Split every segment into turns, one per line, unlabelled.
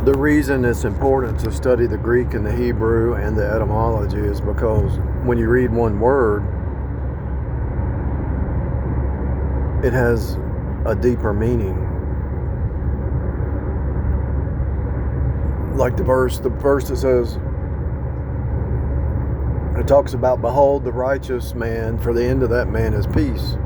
The reason it's important to study the Greek and the Hebrew and the etymology is because when you read one word, it has a deeper meaning. Like the verse that says, it talks about, behold the righteous man, for the end of that man is peace.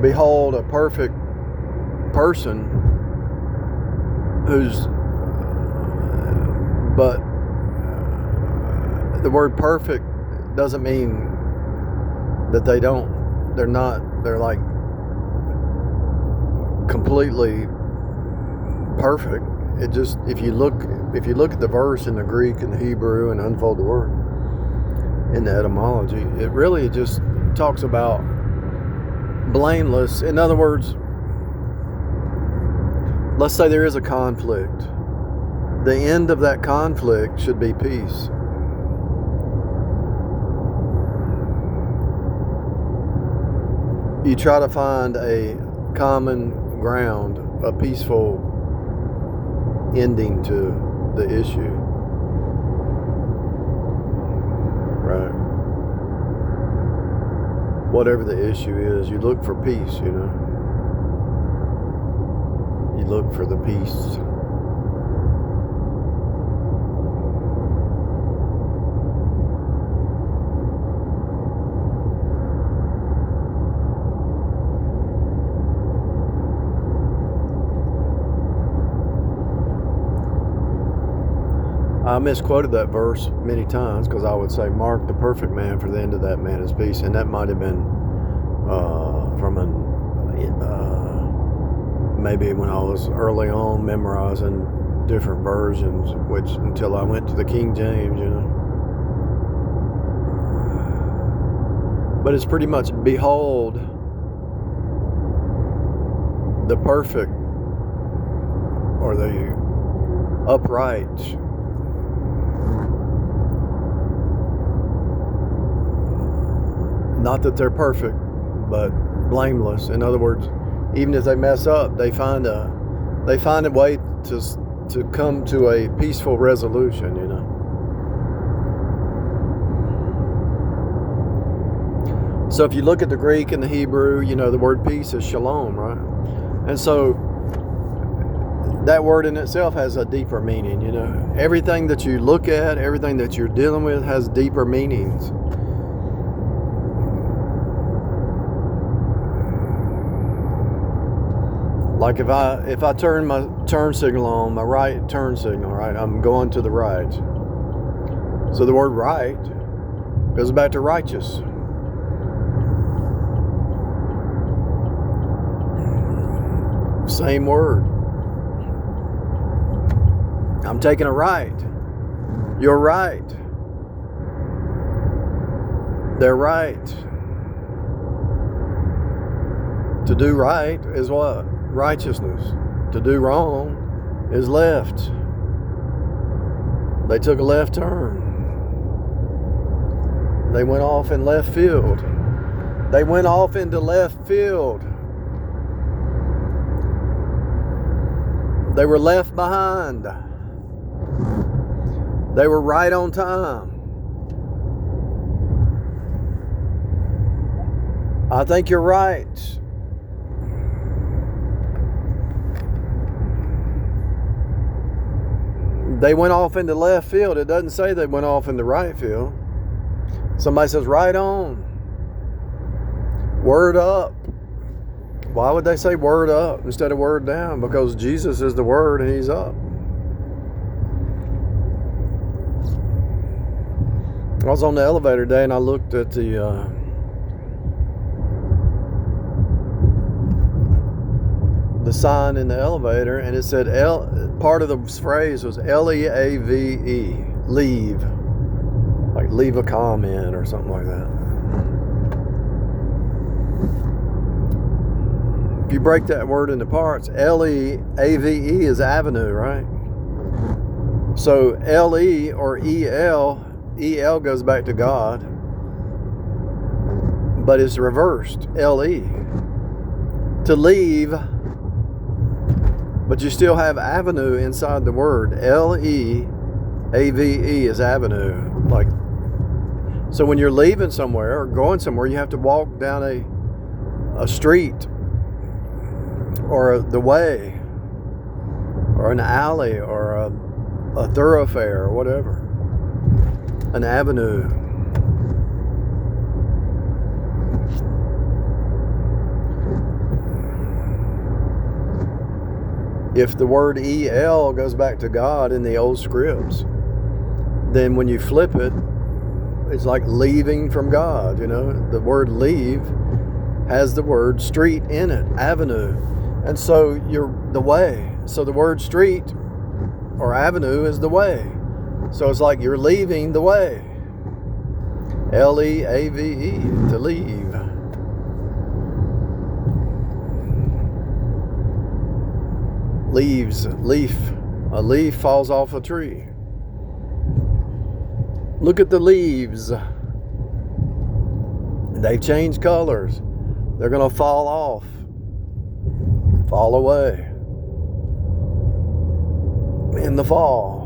Behold a perfect person but the word perfect doesn't mean that they're like completely perfect. It just, if you look at the verse in the Greek and the Hebrew and unfold the word in the etymology, it really just talks about blameless. In other words, let's say there is a conflict. The end of that conflict should be peace. You try to find a common ground, a peaceful ending to the issue. Right? Whatever the issue is, you look for peace, you know. You look for the peace. I misquoted that verse many times because I would say, mark the perfect man, for the end of that man is peace. And that might have been from maybe when I was early on memorizing different versions, which until I went to the King James, you know. But it's pretty much, behold the perfect, or the upright, not that they're perfect, but blameless. In other words, even if they mess up, they find a way to come to a peaceful resolution, you know. So if you look at the Greek and the Hebrew, you know, the word peace is shalom, right? And so that word in itself has a deeper meaning, you know. Everything that you look at, everything that you're dealing with has deeper meanings. Like if I turn my turn signal on, my right turn signal, right, I'm going to the right. So the word right goes back to righteous. Same word. I'm taking a right. You're right. They're right. To do right is what? Righteousness. To do wrong is left. They took a left turn. They went off in left field. They went off into left field. They were left behind. They were right on time. I think you're right. They went off into left field. It doesn't say they went off into right field. Somebody says, right on. Word up. Why would they say word up instead of word down? Because Jesus is the word and he's up. I was on the elevator today and I looked at the sign in the elevator, and it said part of the phrase was L-E-A-V-E, leave, like leave a comment or something like that. If you break that word into parts, L-E-A-V-E is avenue, right? So L-E or E-L goes back to God, but it's reversed, L-E. to leave, but you still have avenue inside the word. Leave is avenue. Like, so when you're leaving somewhere or going somewhere, you have to walk down a street or the way or an alley or a thoroughfare or whatever, an avenue. If the word EL goes back to God in the old scripts, then when you flip it, it's like leaving from God. You know, the word leave has the word street in it, avenue. And so you're the way. So the word street or avenue is the way. So it's like you're leaving the way. Leave, to leave. Leaves, leaf. A leaf falls off a tree. Look at the leaves. They've changed colors. They're going to fall off. Fall away. In the fall.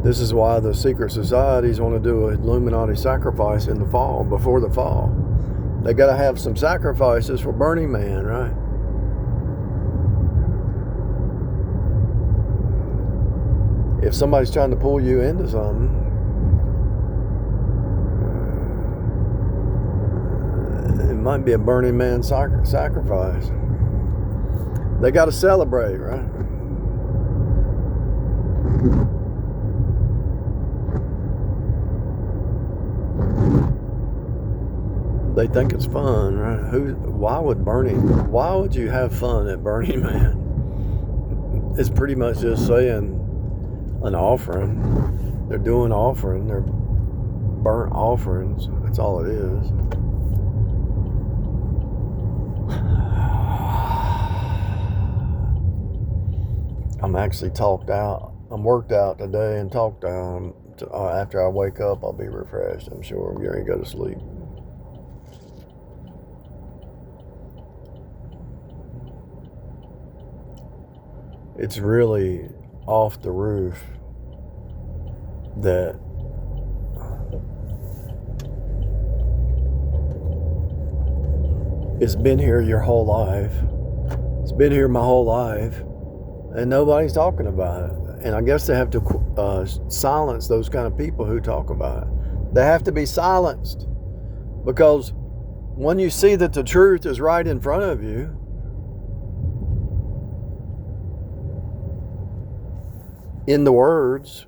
This is why the secret societies want to do an Illuminati sacrifice in the fall, before the fall. They got to have some sacrifices for Burning Man, right? If somebody's trying to pull you into something, it might be a Burning Man sacrifice. They got to celebrate, right? They think it's fun, right? Why would you have fun at Burning Man? It's pretty much just saying an offering. They're doing offering. They're burnt offerings. That's all it is. I'm actually talked out. I'm worked out today and talked out. After I wake up, I'll be refreshed. I'm sure I'm going to go to sleep. It's really off the roof that it's been here your whole life. It's been here my whole life, and nobody's talking about it. And I guess they have to silence those kind of people who talk about it. They have to be silenced, because when you see that the truth is right in front of you, in the words,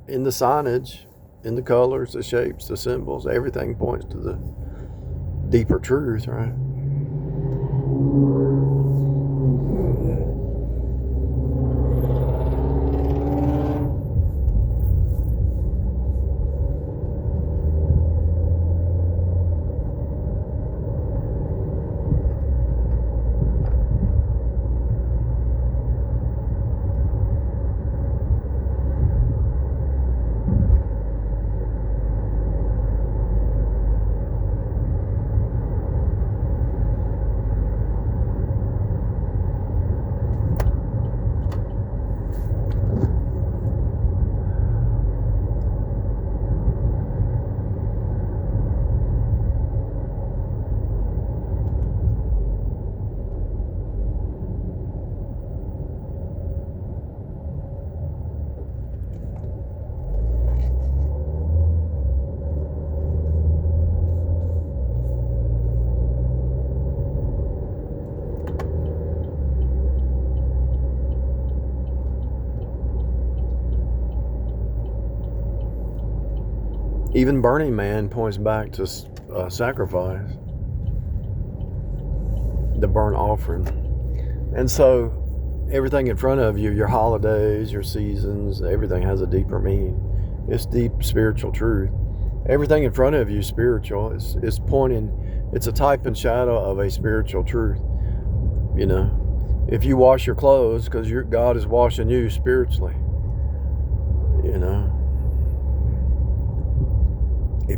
in the signage, in the colors, the shapes, the symbols, everything points to the deeper truth, right? Even Burning Man points back to sacrifice, the burnt offering. And so everything in front of you, your holidays, your seasons, everything has a deeper meaning. It's deep spiritual truth. Everything in front of you is spiritual. It's pointing, it's a type and shadow of a spiritual truth. You know, if you wash your clothes, because God is washing you spiritually, you know.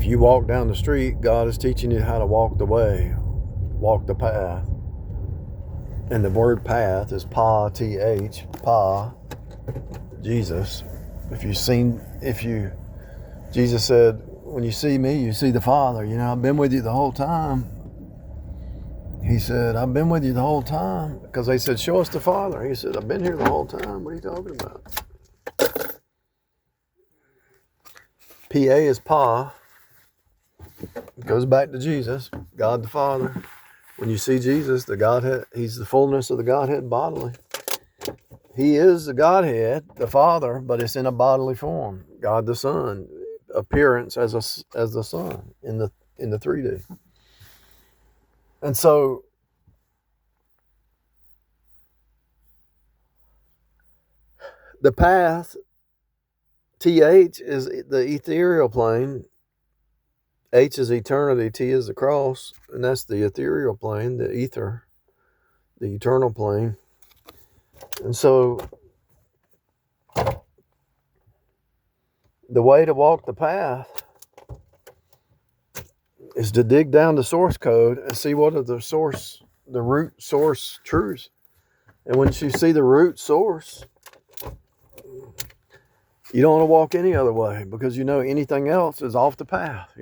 if you walk down the street, God is teaching you how to walk the way, walk the path. And the word path is pa, T-H, pa, Jesus. Jesus said, when you see me, you see the Father. I've been with you the whole time. He said, I've been with you the whole time. Because they said, show us the Father. He said, I've been here the whole time. What are you talking about? P-A is pa. It goes back to Jesus, God the Father. When you see Jesus, the Godhead, he's the fullness of the Godhead bodily. He is the Godhead, the Father, but it's in a bodily form. God the Son, appearance as the Son in the 3D. And so the path, TH, is the ethereal plane. H is eternity, T is the cross, and that's the ethereal plane, the ether, the eternal plane. And so the way to walk the path is to dig down the source code and see what are the root source truths. And once you see the root source, you don't want to walk any other way, because anything else is off the path,